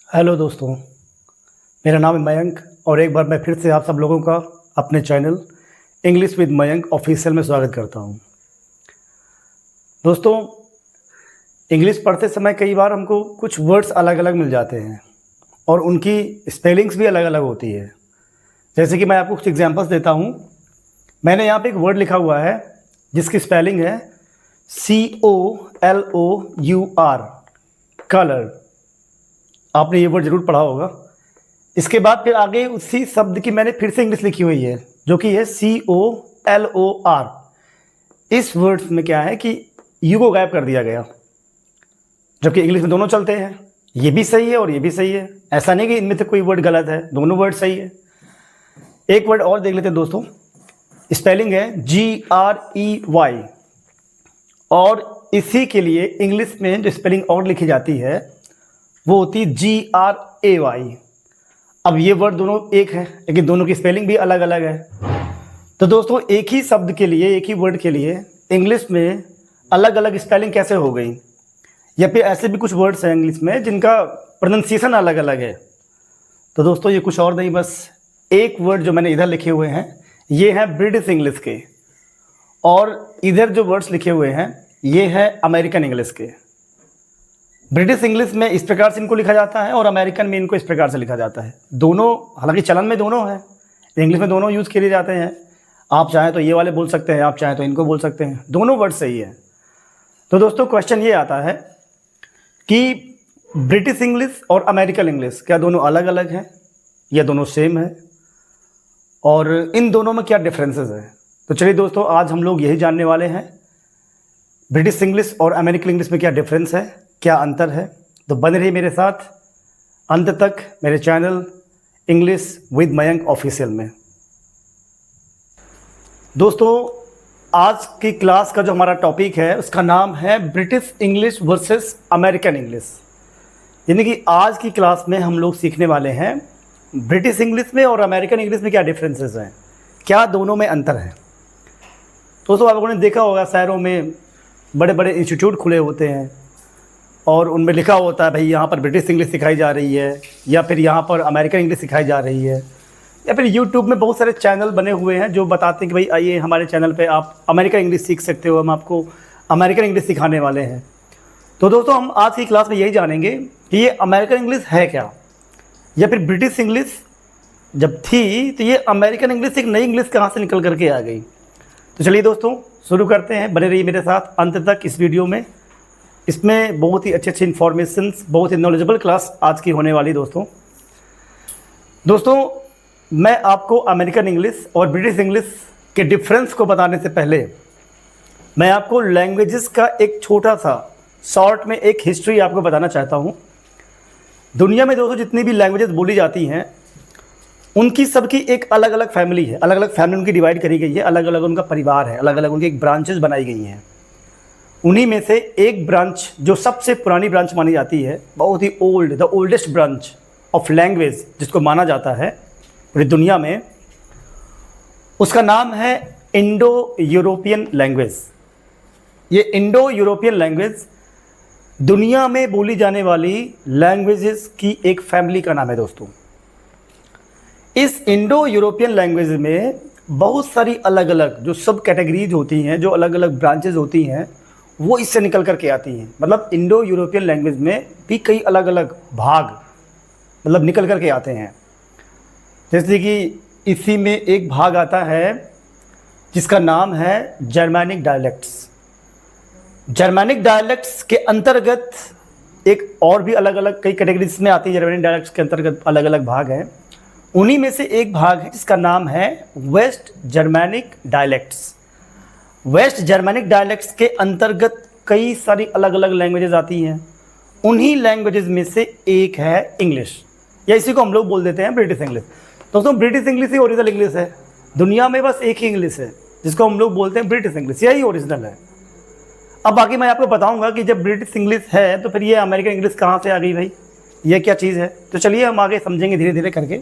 Hello दोस्तों, मेरा नाम है मयंक और एक बार मैं फिर से आप सब लोगों का अपने channel English with Mayank official में स्वागत करता हूं। दोस्तों, इंग्लिश पढ़ते समय कई बार हमको कुछ वर्ड्स अलग अलग मिल जाते हैं और उनकी स्पेलिंग्स भी अलग अलग होती है। जैसे कि मैं आपको कुछ एग्जांपल्स देता हूं। मैंने यहाँ पे एक वर्ड लिखा हुआ है जिसकी स्पेलिंग है COLOUR, कलर। आपने ये वर्ड जरूर पढ़ा होगा। इसके बाद फिर आगे उसी शब्द की मैंने फिर से इंग्लिश लिखी हुई है जो कि है COLOR। इस वर्ड में क्या है कि यू को गायब कर दिया गया, जबकि इंग्लिश में दोनों चलते हैं। ये भी सही है और ये भी सही है। ऐसा नहीं कि इनमें से कोई वर्ड गलत है, दोनों वर्ड सही है। एक वर्ड और देख लेते हैं दोस्तों। स्पेलिंग है GREY और इसी के लिए इंग्लिश में जो स्पेलिंग और लिखी जाती है वो होती है GRAY। अब ये वर्ड दोनों एक है लेकिन दोनों की स्पेलिंग भी अलग अलग है। तो दोस्तों, एक ही शब्द के लिए, एक ही वर्ड के लिए इंग्लिश में अलग अलग स्पेलिंग कैसे हो गई, या फिर ऐसे भी कुछ वर्ड्स हैं इंग्लिश में जिनका प्रोनाउंसिएशन अलग अलग है। तो दोस्तों, ये कुछ और नहीं, बस एक वर्ड जो मैंने इधर लिखे हुए हैं ये है ब्रिटिश इंग्लिश के, और इधर जो वर्ड्स लिखे हुए हैं ये है अमेरिकन इंग्लिश के। ब्रिटिश इंग्लिश में इस प्रकार से इनको लिखा जाता है और अमेरिकन में इनको इस प्रकार से लिखा जाता है। दोनों, हालांकि चलन में दोनों है, इंग्लिश में दोनों यूज़ किए जाते हैं। आप चाहें तो ये वाले बोल सकते हैं, आप चाहें तो इनको बोल सकते हैं, दोनों वर्ड सही है। तो दोस्तों, क्वेश्चन ये आता है कि ब्रिटिश इंग्लिश और अमेरिकन इंग्लिश क्या दोनों अलग अलग हैं या दोनों सेम है, और इन दोनों में क्या डिफरेंसेस हैं। तो चलिए दोस्तों, आज हम लोग यही जानने वाले हैं, ब्रिटिश इंग्लिश और अमेरिकन इंग्लिश में क्या डिफरेंस है, क्या अंतर है। तो बने रहिए मेरे साथ अंत तक मेरे channel English with Mayank official में। दोस्तों, आज की क्लास का जो हमारा टॉपिक है उसका नाम है British English versus American English. यानी कि आज की क्लास में हम लोग सीखने वाले हैं ब्रिटिश इंग्लिश में और अमेरिकन इंग्लिश में क्या डिफरेंसेस हैं, क्या दोनों में अंतर है। दोस्तों, आप लोगों ने देखा होगा शहरों में बड़े बड़े इंस्टीट्यूट खुले होते हैं और उनमें लिखा होता है भाई यहाँ पर ब्रिटिश इंग्लिश सिखाई जा रही है, या फिर यहाँ पर अमेरिकन इंग्लिश सिखाई जा रही है, या फिर यूट्यूब में बहुत सारे चैनल बने हुए हैं जो बताते हैं कि भाई आइए हमारे चैनल पे आप अमेरिकन इंग्लिश सीख सकते हो, हम आपको अमेरिकन इंग्लिश सिखाने वाले हैं। तो दोस्तों, हम आज की क्लास में यही जानेंगे कि ये अमेरिकन इंग्लिश है क्या, या फिर ब्रिटिश इंग्लिश जब थी तो ये अमेरिकन इंग्लिश एक नई इंग्लिश कहाँ से निकल करके आ गई। तो चलिए दोस्तों, शुरू करते हैं। बने रहिए मेरे साथ अंत तक इस वीडियो में। इसमें बहुत ही अच्छे अच्छे इन्फॉर्मेशंस, बहुत ही नॉलेजेबल क्लास आज की होने वाली। दोस्तों, मैं आपको अमेरिकन इंग्लिश और ब्रिटिश इंग्लिश के डिफरेंस को बताने से पहले मैं आपको लैंग्वेजेस का एक छोटा सा शॉर्ट में एक हिस्ट्री आपको बताना चाहता हूँ। दुनिया में दोस्तों जितनी भी लैंग्वेजेस बोली जाती हैं उनकी सबकी एक अलग अलग फैमिली है, अलग अलग फैमिली उनकी डिवाइड करी गई है, अलग अलग उनका परिवार है, अलग अलग उनकी एक ब्रांचेस बनाई गई हैं। उन्हीं में से एक ब्रांच जो सबसे पुरानी ब्रांच मानी जाती है, बहुत ही old, the oldest branch of language जिसको माना जाता है पूरी दुनिया में, उसका नाम है इंडो यूरोपियन लैंग्वेज। ये इंडो यूरोपियन लैंग्वेज दुनिया में बोली जाने वाली लैंग्वेजेस की एक फैमिली का नाम है। दोस्तों, इस इंडो यूरोपियन लैंग्वेज में बहुत सारी अलग अलग जो सब कैटेगरीज होती हैं, जो अलग अलग ब्रांचेज होती हैं, वो इससे निकल करके आती हैं। मतलब इंडो यूरोपियन लैंग्वेज में भी कई अलग अलग भाग मतलब निकल करके आते हैं। जैसे कि इसी में एक भाग आता है जिसका नाम है जर्मैनिक डायलेक्ट्स। जर्मैनिक डायलेक्ट्स के अंतर्गत एक और भी अलग अलग कई कैटेगरीज में आती है। जर्मैनिक डायलेक्ट्स के अंतर्गत अलग अलग भाग हैं। उन्हीं में से एक भाग है जिसका नाम है West Germanic dialects. West Germanic dialects के अंतर्गत कई सारी अलग अलग लैंग्वेजेस आती हैं। उन्हीं लैंग्वेजेस में से एक है इंग्लिश, या इसी को हम लोग बोल देते हैं ब्रिटिश इंग्लिश। दोस्तों, ब्रिटिश इंग्लिश ही ओरिजिनल इंग्लिश है। दुनिया में बस एक ही इंग्लिश है जिसको हम लोग बोलते हैं ब्रिटिश इंग्लिश, यही ओरिजिनल है। अब बाकी मैं आपको बताऊंगा कि जब ब्रिटिश इंग्लिश है तो फिर ये अमेरिकन इंग्लिश कहाँ से आ गई भाई, ये क्या चीज़ है। तो चलिए हम आगे समझेंगे धीरे धीरे करके।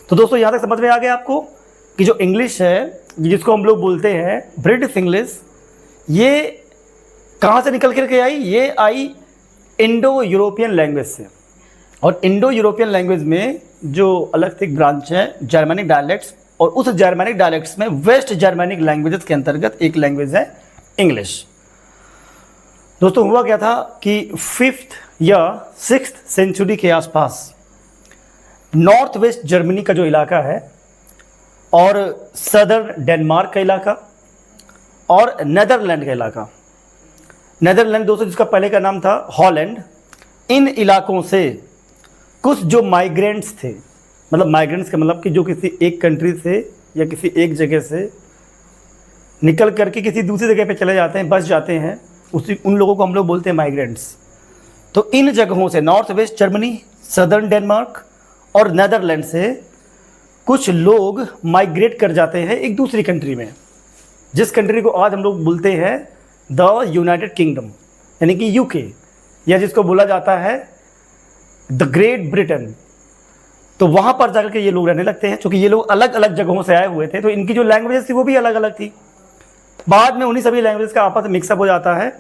तो दोस्तों, यहाँ तक समझ में आ गया आपको कि जो इंग्लिश है जिसको हम लोग बोलते हैं ब्रिटिश इंग्लिश, ये कहाँ से निकल करके आई। ये आई इंडो यूरोपियन लैंग्वेज से। और इंडो यूरोपियन लैंग्वेज में जो अलग से एक ब्रांच है जर्मनिक डायलेक्ट्स, और उस जर्मनिक डायलेक्ट्स में वेस्ट जर्मनिक लैंग्वेजेस के अंतर्गत एक लैंग्वेज है इंग्लिश। दोस्तों हुआ क्या था कि 5th या 6th सेंचुरी के आसपास नॉर्थ वेस्ट जर्मनी का जो इलाका है और सदर्न डेनमार्क का इलाका और नेदरलैंड का इलाका, नेदरलैंड दोस्तों जिसका पहले का नाम था हॉलैंड, इन इलाकों से कुछ जो माइग्रेंट्स थे, मतलब माइग्रेंट्स का मतलब कि जो किसी एक कंट्री से या किसी एक जगह से निकल करके किसी दूसरी जगह पे चले जाते हैं, बस जाते हैं, उन लोगों को हम लोग बोलते हैं माइग्रेंट्स। तो इन जगहों से north west Germany, southern Denmark और नेदरलैंड से कुछ लोग माइग्रेट कर जाते हैं एक दूसरी कंट्री में, जिस कंट्री को आज हम लोग बोलते हैं द यूनाइटेड किंगडम, यानी कि यूके, या जिसको बोला जाता है द ग्रेट ब्रिटेन। तो वहाँ पर जाकर के ये लोग रहने लगते हैं, क्योंकि ये लोग अलग अलग जगहों से आए हुए थे, तो इनकी जो लैंग्वेज थी वो भी अलग अलग थी। बाद में उन्हीं सभी लैंग्वेज का आपस में मिक्सअप हो जाता है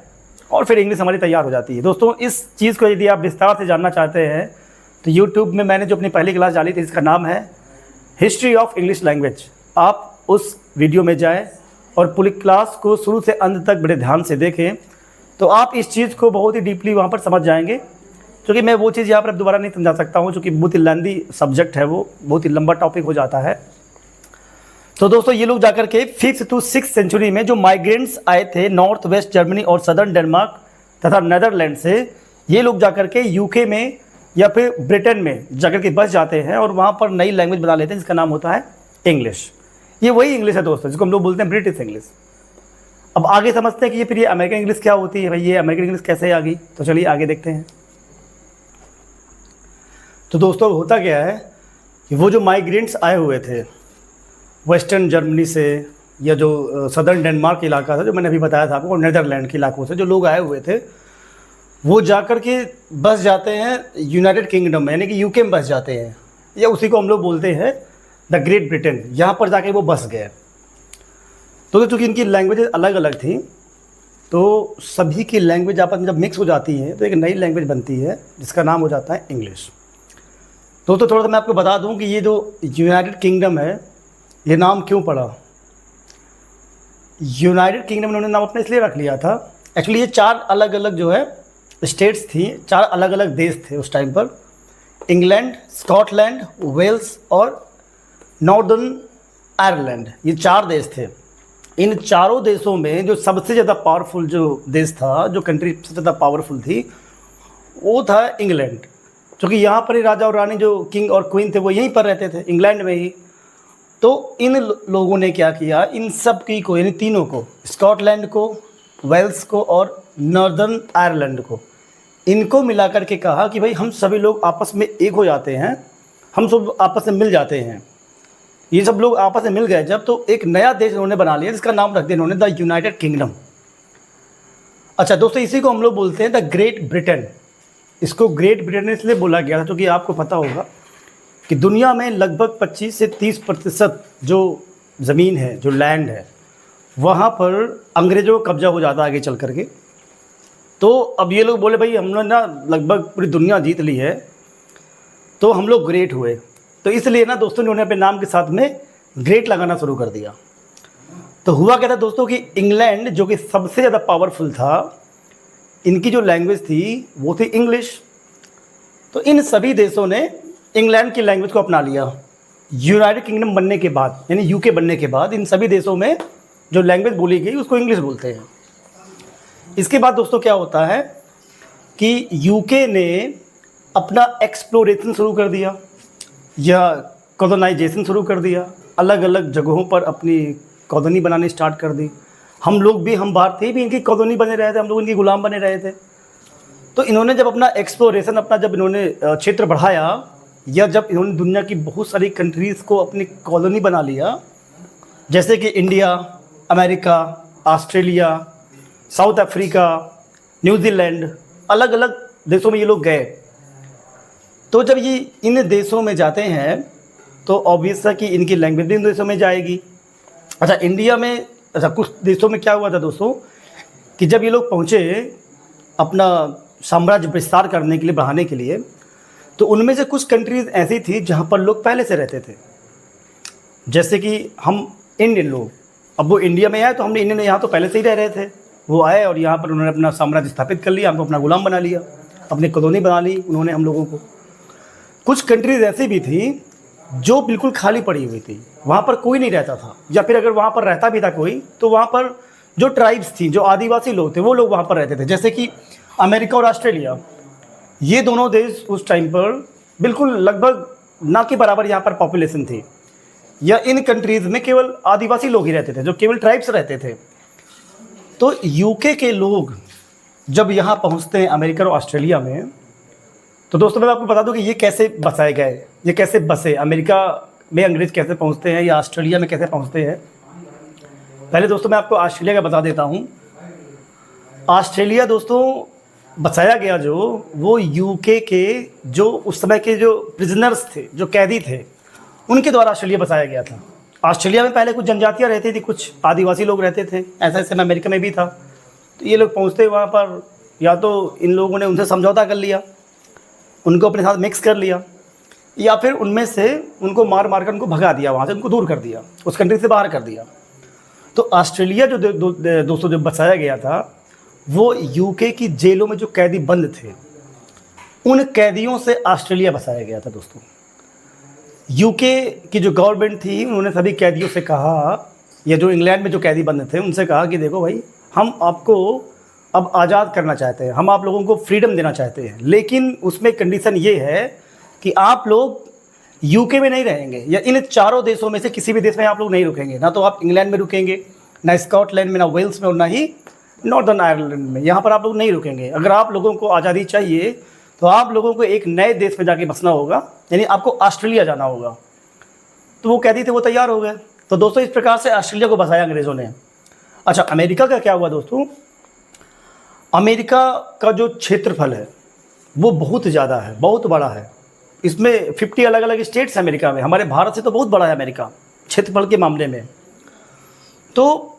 और फिर इंग्लिश हमारी तैयार हो जाती है। दोस्तों इस चीज़ को यदि आप विस्तार से जानना चाहते हैं तो यूट्यूब में मैंने जो अपनी पहली क्लास डाली थी, इसका नाम है हिस्ट्री ऑफ इंग्लिश लैंग्वेज। आप उस वीडियो में जाएं और पूरी क्लास को शुरू से अंत तक बड़े ध्यान से देखें, तो आप इस चीज़ को बहुत ही डीपली वहाँ पर समझ जाएंगे। क्योंकि मैं वो चीज़ यहाँ पर दोबारा नहीं समझा सकता हूँ, क्योंकि बहुत ही लेंदी सब्जेक्ट है, वो बहुत ही लंबा टॉपिक हो जाता है। तो दोस्तों ये लोग जाकर के 5th to 6th सेंचुरी में जो माइग्रेंट्स आए थे नॉर्थ वेस्ट जर्मनी और सदर्न डेनमार्क तथा नेदरलैंड से, ये लोग जाकर के यूके में या फिर ब्रिटेन में जाकर के बस जाते हैं और वहाँ पर नई लैंग्वेज बना लेते हैं जिसका नाम होता है इंग्लिश। ये वही इंग्लिश है दोस्तों जिसको हम लोग बोलते हैं ब्रिटिश इंग्लिश। अब आगे समझते हैं कि ये फिर ये अमेरिकन इंग्लिश क्या होती है, भाई ये अमेरिकन इंग्लिश कैसे आ गई, तो चलिए आगे देखते हैं। तो दोस्तों होता क्या है कि वो जो माइग्रेंट्स आए हुए थे वेस्टर्न जर्मनी से, या जो सदर्न डेनमार्क इलाका था जो मैंने अभी बताया था आपको, और नेदरलैंड के इलाकों से जो लोग आए हुए थे, वो जाकर के बस जाते हैं यूनाइटेड किंगडम में, यानी कि यूके में बस जाते हैं, या उसी को हम लोग बोलते हैं द ग्रेट ब्रिटेन। यहाँ पर जाके वो बस गए। तो चूँकि इनकी लैंग्वेजेस अलग अलग थी, तो सभी की लैंग्वेज आपस में जब मिक्स हो जाती है तो एक नई लैंग्वेज बनती है जिसका नाम हो जाता है इंग्लिश। तो थोड़ा सा मैं आपको बता दूं कि ये जो यूनाइटेड किंगडम है, ये नाम क्यों पड़ा। यूनाइटेड किंगडम इन्होंने नाम अपने इसलिए रख लिया था, एक्चुअली ये 4 अलग अलग जो है स्टेट्स थी, 4 अलग अलग देश थे उस टाइम पर, इंग्लैंड, स्कॉटलैंड, वेल्स और नॉर्दर्न आयरलैंड, ये 4 देश थे। इन चारों देशों में जो सबसे ज़्यादा पावरफुल जो देश था, जो कंट्री सबसे ज़्यादा पावरफुल थी, वो था इंग्लैंड। क्योंकि यहाँ पर ही राजा और रानी जो किंग और क्वीन थे वो यहीं पर रहते थे, इंग्लैंड में ही। तो इन लोगों ने क्या किया, इन सब की को, यानी तीनों को, स्कॉटलैंड को, वेल्स को और नॉर्दर्न आयरलैंड को, इनको मिलाकर के कहा कि भाई हम सभी लोग आपस में एक हो जाते हैं, हम सब आपस में मिल जाते हैं। ये सब लोग आपस में मिल गए जब, तो एक नया देश इन्होंने बना लिया जिसका नाम रख दिया इन्होंने द यूनाइटेड किंगडम। अच्छा दोस्तों, इसी को हम लोग बोलते हैं द ग्रेट ब्रिटेन। इसको ग्रेट ब्रिटेन इसलिए बोला गया था क्योंकि आपको पता होगा कि दुनिया में लगभग 25 से 30% जो ज़मीन है, जो लैंड है, वहाँ पर अंग्रेज़ों का कब्जा हो जाता है आगे चल करके। तो अब ये लोग बोले भाई हम लोग ना लगभग पूरी दुनिया जीत ली है, तो हम लोग ग्रेट हुए। तो इसलिए ना दोस्तों ने उन्हें अपने नाम के साथ में ग्रेट लगाना शुरू कर दिया। तो हुआ क्या था दोस्तों कि इंग्लैंड जो कि सबसे ज़्यादा पावरफुल था, इनकी जो लैंग्वेज थी वो थी इंग्लिश। तो इन सभी देशों ने इंग्लैंड की लैंग्वेज को अपना लिया। यूनाइटेड किंगडम बनने के बाद, यानी यूके बनने के बाद, इन सभी देशों में जो लैंग्वेज बोली गई उसको इंग्लिश बोलते हैं। इसके बाद दोस्तों क्या होता है कि यूके ने अपना एक्सप्लोरेशन शुरू कर दिया या कॉलोनाइजेशन शुरू कर दिया, अलग अलग जगहों पर अपनी कॉलोनी बनानी स्टार्ट कर दी। हम लोग भी, हम भारतीय भी इनकी कॉलोनी बने रहे थे, हम लोग इनकी गुलाम बने रहे थे। तो इन्होंने जब अपना एक्सप्लोरेशन, अपना जब इन्होंने क्षेत्र बढ़ाया, या जब इन्होंने दुनिया की बहुत सारी कंट्रीज़ को अपनी कॉलोनी बना लिया, जैसे कि India, America, Australia, south Africa, New Zealand, अलग अलग देशों में ये लोग गए। तो जब ये इन देशों में जाते हैं तो ऑब्वियस है कि इनकी लैंग्वेज भी इन देशों में जाएगी। अच्छा इंडिया में, अच्छा कुछ देशों में क्या हुआ था दोस्तों कि जब ये लोग पहुँचे अपना साम्राज्य विस्तार करने के लिए, बढ़ाने के लिए, तो उनमें से कुछ कंट्रीज़ ऐसी थी जहाँ पर लोग पहले से रहते थे। जैसे कि हम इंडियन लोग, अब वो इंडिया में आए तो हमने इंडियन यहाँ तो पहले से ही रह रहे थे। वो आए और यहाँ पर उन्होंने अपना साम्राज्य स्थापित कर लिया, हमको अपना गुलाम बना लिया, अपनी कॉलोनी बना ली उन्होंने हम लोगों को। कुछ कंट्रीज़ ऐसी भी थी जो बिल्कुल खाली पड़ी हुई थी, वहाँ पर कोई नहीं रहता था, या फिर अगर वहाँ पर रहता भी था कोई तो वहाँ पर जो ट्राइब्स थी, जो आदिवासी लोग थे, वो लोग वहाँ पर रहते थे। जैसे कि अमेरिका और ऑस्ट्रेलिया, ये दोनों देश उस टाइम पर बिल्कुल लगभग ना के बराबर यहाँ पर पॉपुलेशन थी, या इन कंट्रीज़ में केवल आदिवासी लोग ही रहते थे, जो केवल ट्राइब्स रहते थे। तो यूके के लोग जब यहाँ पहुँचते हैं अमेरिका और ऑस्ट्रेलिया में, तो दोस्तों मैं आपको बता दूं कि ये कैसे बसाए गए, ये कैसे बसे, अमेरिका में अंग्रेज़ कैसे पहुँचते हैं या ऑस्ट्रेलिया में कैसे पहुँचते हैं। पहले दोस्तों मैं आपको ऑस्ट्रेलिया का बता देता हूँ। ऑस्ट्रेलिया दोस्तों बसाया गया जो, वो यूके के जो उस समय के जो प्रिजनर्स थे, जो कैदी थे, उनके द्वारा ऑस्ट्रेलिया बसाया गया था। ऑस्ट्रेलिया में पहले कुछ जनजातियाँ रहती थी, कुछ आदिवासी लोग रहते थे, ऐसा ऐसे में अमेरिका में भी था। तो ये लोग पहुँचते वहाँ पर, या तो इन लोगों ने उनसे समझौता कर लिया, उनको अपने साथ मिक्स कर लिया, या फिर उनमें से उनको मार मार कर उनको भगा दिया, वहाँ से उनको दूर कर दिया, उस कंट्री से बाहर कर दिया। तो ऑस्ट्रेलिया जो दोस्तों जो बसाया गया था, वो यूके की जेलों में जो कैदी बंद थे, उन कैदियों से ऑस्ट्रेलिया बसाया गया था दोस्तों। यूके की जो गवर्नमेंट थी, उन्होंने सभी कैदियों से कहा, या जो इंग्लैंड में जो कैदी बंद थे उनसे कहा कि देखो भाई, हम आपको अब आज़ाद करना चाहते हैं, हम आप लोगों को फ्रीडम देना चाहते हैं, लेकिन उसमें कंडीशन ये है कि आप लोग यूके में नहीं रहेंगे, या इन चारों देशों में से किसी भी देश में आप लोग नहीं रुकेंगे। ना तो आप इंग्लैंड में रुकेंगे, ना स्कॉटलैंड में, ना वेल्स में, और ना ही नॉर्दर्न आयरलैंड में, यहाँ पर आप लोग नहीं रुकेंगे। अगर आप लोगों को आज़ादी चाहिए तो आप लोगों को एक नए देश में जाके बसना होगा, यानी आपको ऑस्ट्रेलिया जाना होगा। तो वो कैदी थे, वो तैयार हो गए। तो दोस्तों इस प्रकार से ऑस्ट्रेलिया को बसाया अंग्रेज़ों ने। अच्छा, अमेरिका का क्या हुआ दोस्तों? अमेरिका का जो क्षेत्रफल है वो बहुत ज़्यादा है, बहुत बड़ा है। इसमें 50 अलग अलग स्टेट्स हैं अमेरिका में, हमारे भारत से तो बहुत बड़ा है अमेरिका क्षेत्रफल के मामले में। तो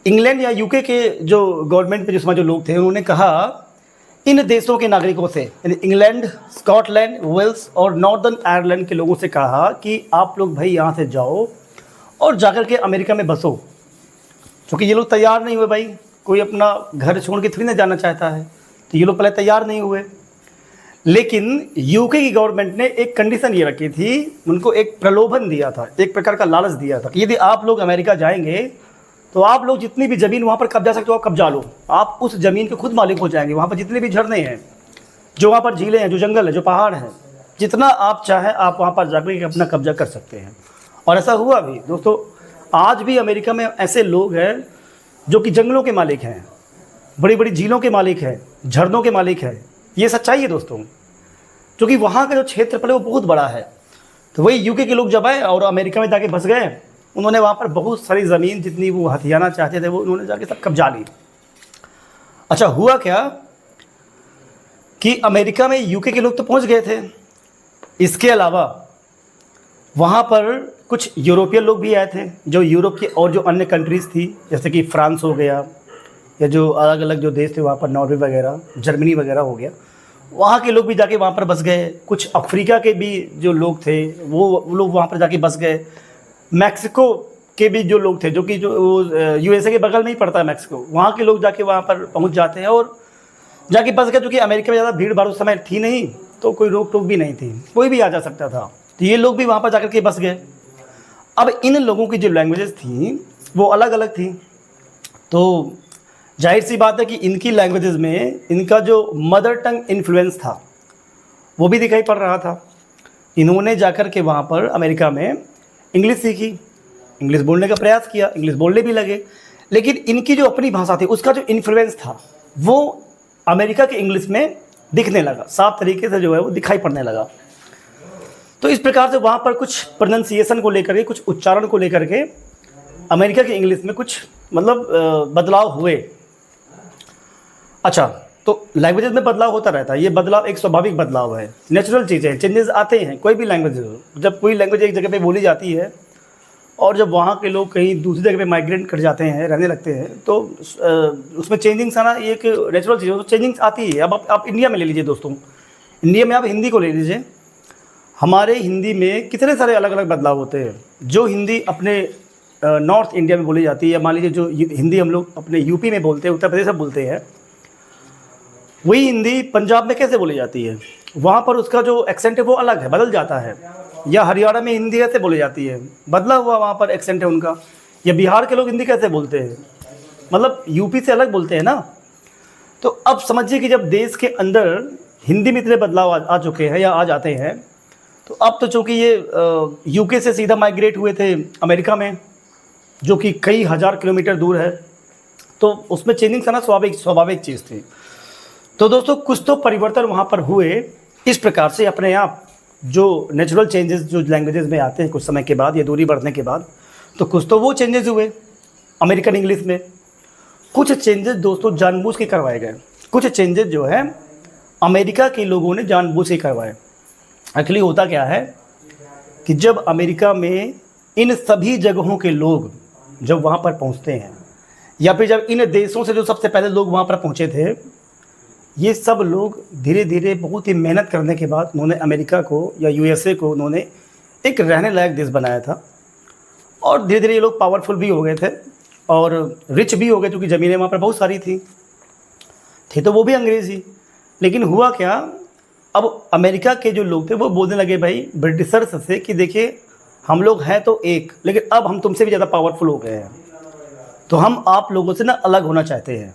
इंग्लैंड या यूके के जो गवर्नमेंट पे जो लोग थे, उन्होंने कहा इन देशों के नागरिकों से, यानी इंग्लैंड, स्कॉटलैंड, वेल्स और नॉर्दर्न आयरलैंड के लोगों से कहा कि आप लोग भाई यहाँ से जाओ और जाकर के अमेरिका में बसो। क्योंकि ये लोग तैयार नहीं हुए भाई, कोई अपना घर छोड़ के थोड़ी ना जाना चाहता है, तो ये लोग पहले तैयार नहीं हुए। लेकिन यूके की गवर्नमेंट ने एक कंडीशन ये रखी थी, उनको एक प्रलोभन दिया था, एक प्रकार का लालच दिया था कि यदि आप लोग अमेरिका जाएंगे तो आप लोग जितनी भी ज़मीन वहाँ पर कब्जा सकते हो आप कब्जा लो, आप उस ज़मीन के खुद मालिक हो जाएंगे। वहाँ पर जितने भी झरने हैं, जो वहाँ पर झीलें हैं, जो जंगल है, जो पहाड़ हैं, जितना आप चाहें आप वहाँ पर जाकर अपना कब्जा कर सकते हैं। और ऐसा हुआ भी दोस्तों। आज भी अमेरिका में ऐसे लोग हैं जो कि जंगलों के मालिक हैं, बड़ी बड़ी झीलों के मालिक हैं, झरनों के मालिक हैं। ये सच्चाई है दोस्तों, क्योंकि वहाँ का जो क्षेत्रफल है वो बहुत बड़ा है। तो वही यूके के लोग जब आए और अमेरिका में जाके बस गए, उन्होंने वहाँ पर बहुत सारी ज़मीन जितनी वो हथियाना चाहते थे वो उन्होंने जाके सब कब्जा ली। अच्छा, हुआ क्या कि अमेरिका में यूके के लोग तो पहुँच गए थे, इसके अलावा वहाँ पर कुछ यूरोपियन लोग भी आए थे, जो यूरोप के और जो अन्य कंट्रीज़ थी, जैसे कि फ्रांस हो गया, या जो अलग अलग जो देश थे वहाँ पर, नॉर्वे वगैरह, जर्मनी वगैरह हो गया, वहाँ के लोग भी जाके वहाँ पर बस गए। कुछ अफ्रीका के भी जो लोग थे वो लोग वहाँ पर जाके बस गए। मैक्सिको के भी जो लोग थे, जो कि जो यूएसए के बगल में ही पड़ता है मैक्सिको, वहाँ के लोग जाके वहाँ पर पहुँच जाते हैं और जाके बस गए। क्योंकि अमेरिका में ज़्यादा भीड़ भाड़ उस समय थी नहीं, तो कोई रोक टोक भी नहीं थी, कोई भी आ जा सकता था। तो ये लोग भी वहाँ पर जाकर के बस गए। अब इन लोगों की जो लैंग्वेजेस थी वो अलग अलग थी, तो जाहिर सी बात है कि इनकी लैंग्वेजेस में इनका जो मदर टंग इन्फ्लुएंस था वो भी दिखाई पड़ रहा था। इन्होंने जाकर के वहाँ पर अमेरिका में इंग्लिश सीखी, इंग्लिश बोलने का प्रयास किया, इंग्लिश बोलने भी लगे, लेकिन इनकी जो अपनी भाषा थी उसका जो इन्फ्लुएंस था वो अमेरिका के इंग्लिश में दिखने लगा, साफ तरीके से जो है वो दिखाई पड़ने लगा। तो इस प्रकार से वहाँ पर कुछ प्रोनाउंसिएशन को लेकर के, कुछ उच्चारण को लेकर के अमेरिका के इंग्लिश में कुछ मतलब बदलाव हुए। अच्छा, तो लैंग्वेजेस में बदलाव होता रहता है, ये बदलाव एक स्वाभाविक बदलाव है, नेचुरल चीज़ है, चेंजेस आते हैं कोई भी लैंग्वेज हो। जब कोई लैंग्वेज एक जगह पे बोली जाती है और जब वहाँ के लोग कहीं दूसरी जगह पे माइग्रेट कर जाते हैं, रहने लगते हैं, तो उसमें चेंजिंग्स आना एक नेचुरल चीज़ है, तो चेंजिंग्स आती है। अब आप इंडिया में ले लीजिए दोस्तों, इंडिया में आप हिंदी को ले लीजिए, हमारे हिंदी में कितने सारे अलग अलग बदलाव होते हैं। जो हिंदी अपने नॉर्थ इंडिया में बोली जाती है, या मान लीजिए जो हिंदी हम लोग अपने यूपी में बोलते हैं, उत्तर प्रदेश में बोलते हैं, वही हिंदी पंजाब में कैसे बोली जाती है, वहाँ पर उसका जो एक्सेंट है वो अलग है, बदल जाता है। या हरियाणा में हिंदी कैसे बोली जाती है, बदला हुआ वहाँ पर एक्सेंट है उनका। या बिहार के लोग हिंदी कैसे बोलते हैं, मतलब यूपी से अलग बोलते हैं ना। तो अब समझिए कि जब देश के अंदर हिंदी में इतने बदलाव आ चुके हैं या आ जाते हैं, तो अब तो चूँकि ये यूके से सीधा माइग्रेट हुए थे अमेरिका में, जो कि कई हज़ार किलोमीटर दूर है, तो उसमें चेंजिंग करना स्वाभाविक चीज़ थी। तो दोस्तों कुछ तो परिवर्तन वहाँ पर हुए इस प्रकार से अपने आप, जो नेचुरल चेंजेस जो लैंग्वेजेस में आते हैं कुछ समय के बाद या दूरी बढ़ने के बाद, तो कुछ तो वो चेंजेस हुए अमेरिकन इंग्लिश में। कुछ चेंजेस दोस्तों जानबूझ के करवाए गए, कुछ चेंजेस जो है अमेरिका के लोगों ने जानबूझ के करवाए। एक्चुअली होता क्या है कि जब अमेरिका में इन सभी जगहों के लोग जब वहाँ पर पहुँचते हैं, या फिर जब इन देशों से जो सबसे पहले लोग वहाँ पर पहुँचे थे, ये सब लोग धीरे धीरे बहुत ही मेहनत करने के बाद उन्होंने अमेरिका को या यूएसए को उन्होंने एक रहने लायक देश बनाया था। और धीरे धीरे ये लोग पावरफुल भी हो गए थे और रिच भी हो गए, क्योंकि ज़मीनें वहाँ पर बहुत सारी थी तो वो भी अंग्रेज़ी। लेकिन हुआ क्या, अब अमेरिका के जो लोग थे वो बोलने लगे भाई ब्रिटिशर्स से कि देखिए हम लोग हैं तो एक, लेकिन अब हम तुमसे भी ज़्यादा पावरफुल हो गए हैं, तो हम आप लोगों से ना अलग होना चाहते हैं।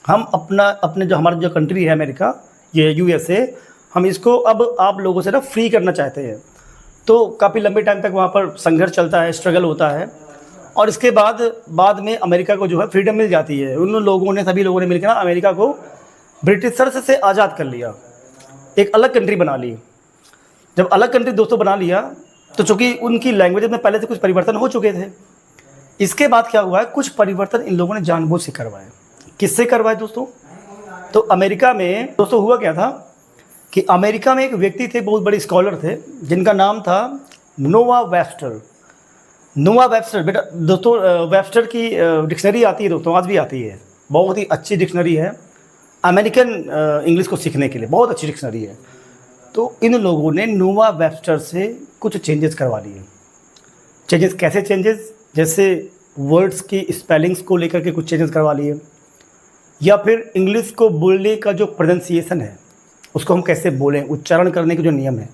हम अपने जो हमारा जो कंट्री है अमेरिका, ये यूएसए, हम इसको अब आप लोगों से ना फ्री करना चाहते हैं। तो काफ़ी लंबे टाइम तक वहाँ पर संघर्ष चलता है, स्ट्रगल होता है, और इसके बाद में अमेरिका को जो है फ्रीडम मिल जाती है। उन लोगों ने, सभी लोगों ने मिलकर ना अमेरिका को ब्रिटिशर्स से आज़ाद कर लिया, एक अलग कंट्री बना ली। जब अलग कंट्री दोस्तों बना लिया, तो चूँकि उनकी लैंग्वेज में पहले से कुछ परिवर्तन हो चुके थे, इसके बाद क्या हुआ है, कुछ परिवर्तन इन लोगों ने जानबूझ से करवाए। किससे करवाए दोस्तों? तो अमेरिका में दोस्तों हुआ क्या था कि अमेरिका में एक व्यक्ति थे, बहुत बड़े स्कॉलर थे, जिनका नाम था नोआ वेब्स्टर। नोआ वेब्स्टर, बेटा दोस्तों वेब्स्टर की डिक्शनरी आती है दोस्तों, आज भी आती है, बहुत ही अच्छी डिक्शनरी है अमेरिकन इंग्लिश को सीखने के लिए, बहुत अच्छी डिक्शनरी है। तो इन लोगों ने नोआ वेब्स्टर से कुछ चेंजेस करवा लिए। चेंजेस कैसे चेंजेस? जैसे वर्ड्स की स्पेलिंग्स को लेकर के कुछ चेंजेस करवा लिए, या फिर इंग्लिश को बोलने का जो प्रोनाउंसिएशन है उसको हम कैसे बोलें, उच्चारण करने के जो नियम है,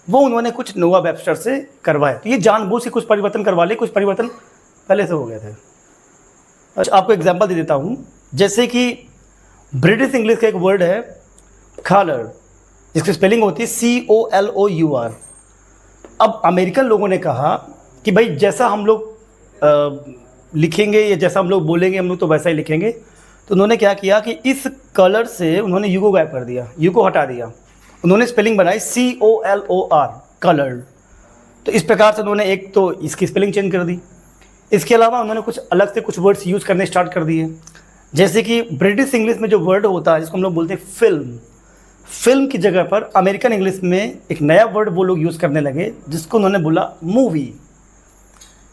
वो उन्होंने कुछ नोआ वेब्स्टर से करवाए। तो ये जानबूझ से कुछ परिवर्तन करवा लिए, कुछ परिवर्तन पहले से हो गए थे। अच्छा, आपको एग्जांपल दे देता हूँ। जैसे कि ब्रिटिश इंग्लिश का एक वर्ड है कलर, जिसकी स्पेलिंग होती है COLOUR। अब अमेरिकन लोगों ने कहा कि भाई जैसा हम लोग लिखेंगे या जैसा हम लोग बोलेंगे हम लोग तो वैसा ही लिखेंगे। तो उन्होंने क्या किया कि इस कलर से उन्होंने यू को गायब कर दिया, यू को हटा दिया, उन्होंने स्पेलिंग बनाई COLOR, कलर। तो इस प्रकार से उन्होंने एक तो इसकी स्पेलिंग चेंज कर दी। इसके अलावा उन्होंने कुछ अलग से कुछ वर्ड्स यूज़ करने स्टार्ट कर दिए। जैसे कि ब्रिटिश इंग्लिश में जो वर्ड होता है जिसको हम लोग बोलते हैं फिल्म, फिल्म की जगह पर अमेरिकन इंग्लिश में एक नया वर्ड वो लोग यूज़ करने लगे जिसको उन्होंने बोला मूवी।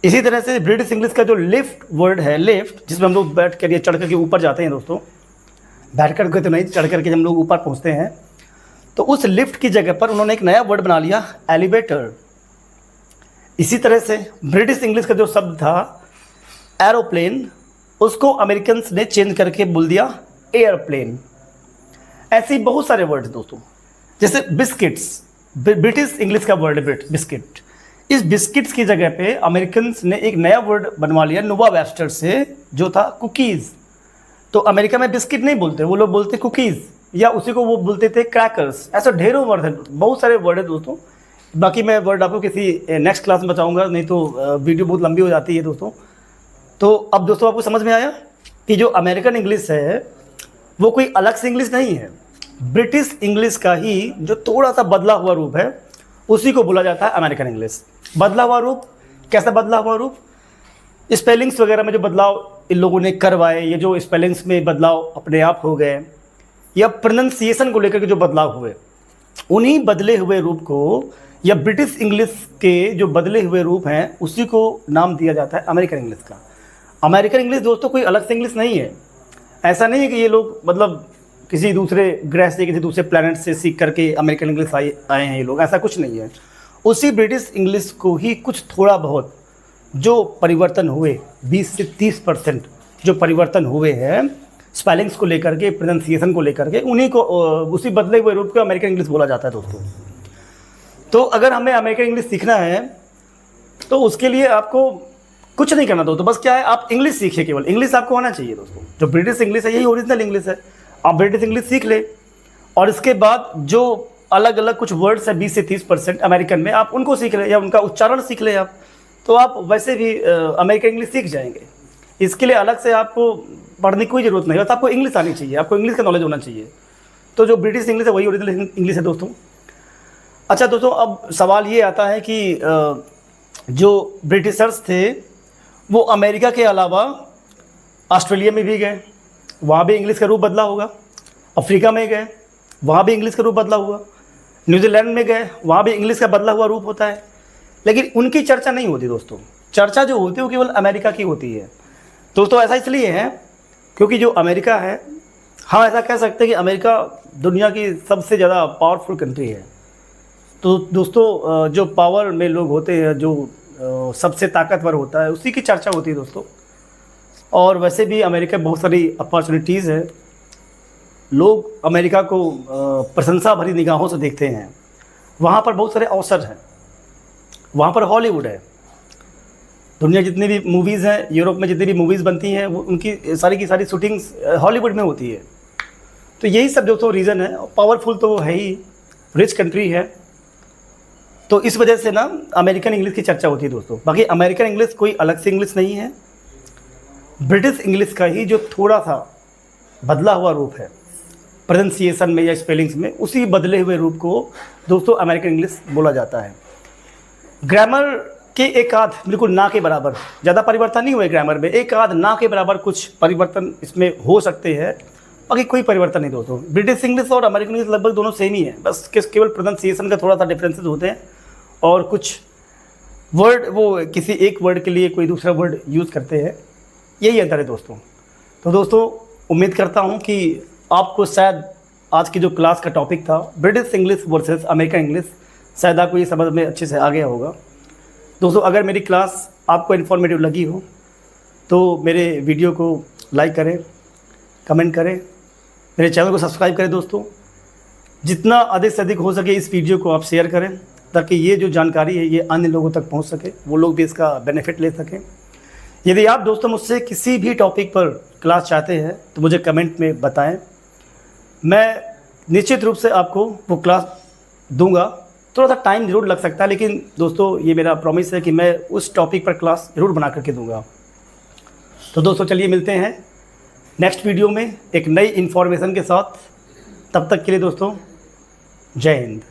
इसी तरह से ब्रिटिश इंग्लिश का जो लिफ्ट वर्ड है, लिफ्ट, जिसमें हम लोग बैठ कर या चढ़ कर के ऊपर जाते हैं दोस्तों, बैठ कर के तो नहीं, चढ़ कर के हम लोग ऊपर पहुंचते हैं, तो उस लिफ्ट की जगह पर उन्होंने एक नया वर्ड बना लिया, एलिवेटर। इसी तरह से ब्रिटिश इंग्लिश का जो शब्द था एरोप्लेन, उसको अमेरिकन्स ने चेंज करके बोल दिया एयरप्लेन। ऐसे ही बहुत सारे वर्ड दोस्तों। जैसे बिस्किट्स, ब्रिटिश इंग्लिश का वर्ड है बिस्किट, इस बिस्किट्स की जगह पे अमेरिकन्स ने एक नया वर्ड बनवा लिया नोआ वेब्स्टर से, जो था कुकीज़। तो अमेरिका में बिस्किट नहीं बोलते, वो लोग बोलते कुकीज़, या उसी को वो बोलते थे क्रैकर्स। ऐसा ढेरों वर्ड है, बहुत सारे वर्ड है दोस्तों। बाकी मैं वर्ड आपको किसी नेक्स्ट क्लास में बताऊंगा, नहीं तो वीडियो बहुत लंबी हो जाती है दोस्तों। तो अब दोस्तों आपको समझ में आया कि जो अमेरिकन इंग्लिश है वो कोई अलग से इंग्लिश नहीं है, ब्रिटिश इंग्लिश का ही जो थोड़ा सा बदला हुआ रूप है, उसी को बोला जाता है अमेरिकन इंग्लिश। बदला हुआ रूप, कैसा बदला हुआ रूप? स्पेलिंग्स वगैरह में जो बदलाव इन लोगों ने करवाए, ये जो स्पेलिंग्स में बदलाव अपने आप हो गए, या प्रोनाउंसिएशन को लेकर के जो बदलाव हुए, उन्हीं बदले हुए रूप को, या ब्रिटिश इंग्लिश के जो बदले हुए रूप हैं, उसी को नाम दिया जाता है अमेरिकन इंग्लिश का। अमेरिकन इंग्लिश दोस्तों कोई अलग से इंग्लिश नहीं है। ऐसा नहीं है कि ये लोग मतलब किसी दूसरे ग्रह से, किसी दूसरे प्लैनेट से सीख करके अमेरिकन इंग्लिश आए हैं ये लोग, ऐसा कुछ नहीं है। उसी ब्रिटिश इंग्लिश को ही कुछ थोड़ा बहुत जो परिवर्तन हुए, 20 से 30% जो परिवर्तन हुए हैं स्पेलिंग्स को लेकर के, प्रोनाउंसिएशन को लेकर के, उन्हीं को उसी बदले हुए रूप को अमेरिकन इंग्लिश बोला जाता है दोस्तों। तो अगर हमें अमेरिकन इंग्लिश सीखना है तो उसके लिए आपको कुछ नहीं करना दोस्तों, बस क्या है, आप इंग्लिश सीखिए, केवल इंग्लिश आपको आना चाहिए दोस्तों। जो ब्रिटिश इंग्लिश है यही ओरिजिनल इंग्लिश है, आप ब्रिटिश इंग्लिश सीख ले और इसके बाद जो अलग अलग कुछ वर्ड्स है 20 से 30% अमेरिकन में, आप उनको सीख ले या उनका उच्चारण सीख ले आप, तो आप वैसे भी अमेरिकन इंग्लिश सीख जाएंगे। इसके लिए अलग से आपको पढ़ने की कोई ज़रूरत नहीं है, बस आपको इंग्लिश आनी चाहिए, आपको इंग्लिश का नॉलेज होना चाहिए। तो जो ब्रिटिश इंग्लिश है वही ओरिजिनल इंग्लिश है दोस्तों। अच्छा दोस्तों, अब सवाल ये आता है कि जो ब्रिटिशर्स थे वो अमेरिका के अलावा ऑस्ट्रेलिया में भी गए, वहाँ भी इंग्लिश का रूप बदला होगा। अफ्रीका में गए, वहाँ भी इंग्लिश का रूप बदला हुआ। न्यूजीलैंड में गए, वहाँ भी इंग्लिश का बदला हुआ रूप होता है, लेकिन उनकी चर्चा नहीं होती दोस्तों। चर्चा जो होती है वो केवल अमेरिका की होती है दोस्तों। ऐसा इसलिए है क्योंकि जो अमेरिका है, हम ऐसा कह सकते हैं कि अमेरिका दुनिया की सबसे ज़्यादा पावरफुल कंट्री है। तो दोस्तों जो पावर में लोग होते हैं, जो सबसे ताकतवर होता है, उसी की चर्चा होती है दोस्तों। और वैसे भी अमेरिका में बहुत सारी अपॉर्चुनिटीज़ है, लोग अमेरिका को प्रशंसा भरी निगाहों से देखते हैं। वहाँ पर बहुत सारे अवसर हैं, वहाँ पर हॉलीवुड है, दुनिया जितनी भी मूवीज़ हैं, यूरोप में जितनी भी मूवीज़ बनती हैं वो उनकी सारी की सारी शूटिंग्स हॉलीवुड में होती है। तो यही सब दोस्तों रीज़न है। पावरफुल तो वो है ही, रिच कंट्री है, तो इस वजह से ना अमेरिकन इंग्लिश की चर्चा होती है दोस्तों। बाकी अमेरिकन इंग्लिश कोई अलग से इंग्लिश नहीं है, ब्रिटिश इंग्लिश का ही जो थोड़ा सा बदला हुआ रूप है प्रोनाउंसिएशन में या स्पेलिंग्स में, उसी बदले हुए रूप को दोस्तों अमेरिकन इंग्लिश बोला जाता है। ग्रामर के एक आध बिल्कुल ना के बराबर, ज़्यादा परिवर्तन नहीं हुए ग्रामर में, एक आध ना के बराबर कुछ परिवर्तन इसमें हो सकते हैं, बाकी कोई परिवर्तन नहीं दोस्तों। ब्रिटिश इंग्लिश और अमेरिकन इंग्लिश लगभग दोनों सेम ही है, बस केवल प्रोनाउंसिएशन का थोड़ा सा डिफरेंसेस होते हैं और कुछ वर्ड वो किसी एक वर्ड के लिए कोई दूसरा वर्ड यूज़ करते हैं, यही अंतर है दोस्तों। तो दोस्तों उम्मीद करता हूँ कि आपको शायद आज की जो क्लास का टॉपिक था British English versus American English, शायद आपको ये समझ में अच्छे से आ गया होगा दोस्तों। अगर मेरी क्लास आपको इन्फॉर्मेटिव लगी हो तो मेरे वीडियो को लाइक करें, कमेंट करें, मेरे चैनल को सब्सक्राइब करें दोस्तों। जितना अधिक से अधिक हो सके इस वीडियो को आप शेयर करें, ताकि ये जो जानकारी है ये अन्य लोगों तक पहुंच सके, वो लोग भी इसका बेनिफिट ले सकें। यदि आप दोस्तों मुझसे किसी भी टॉपिक पर क्लास चाहते हैं तो मुझे कमेंट में बताएं, मैं निश्चित रूप से आपको वो क्लास दूंगा। थोड़ा सा टाइम ज़रूर लग सकता है, लेकिन दोस्तों ये मेरा प्रॉमिस है कि मैं उस टॉपिक पर क्लास ज़रूर बना करके दूंगा। तो दोस्तों चलिए मिलते हैं नेक्स्ट वीडियो में एक नई इन्फॉर्मेशन के साथ। तब तक के लिए दोस्तों जय हिंद।